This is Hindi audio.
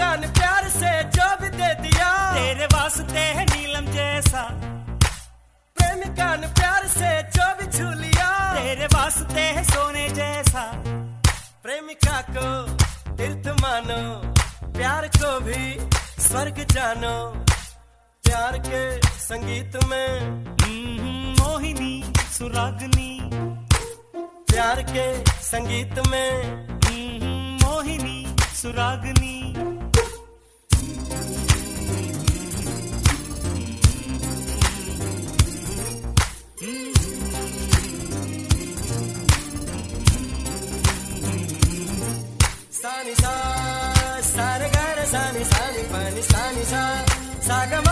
प्रेमिका ने प्यार से जो भी दे दिया, तेरे वास्ते है नीलम जैसा। प्रेमिका ने प्यार से जो भी छू लिया, तेरे वास्ते है सोने जैसा। प्रेमिका को तीर्थ मानो, प्यार को भी स्वर्ग जानो। प्यार के संगीत में मोहिनी सुरागनी, प्यार के संगीत में मोहिनी सुरागनी। सानी सा सारे गारे सानी सानी पानी सानी सा सागम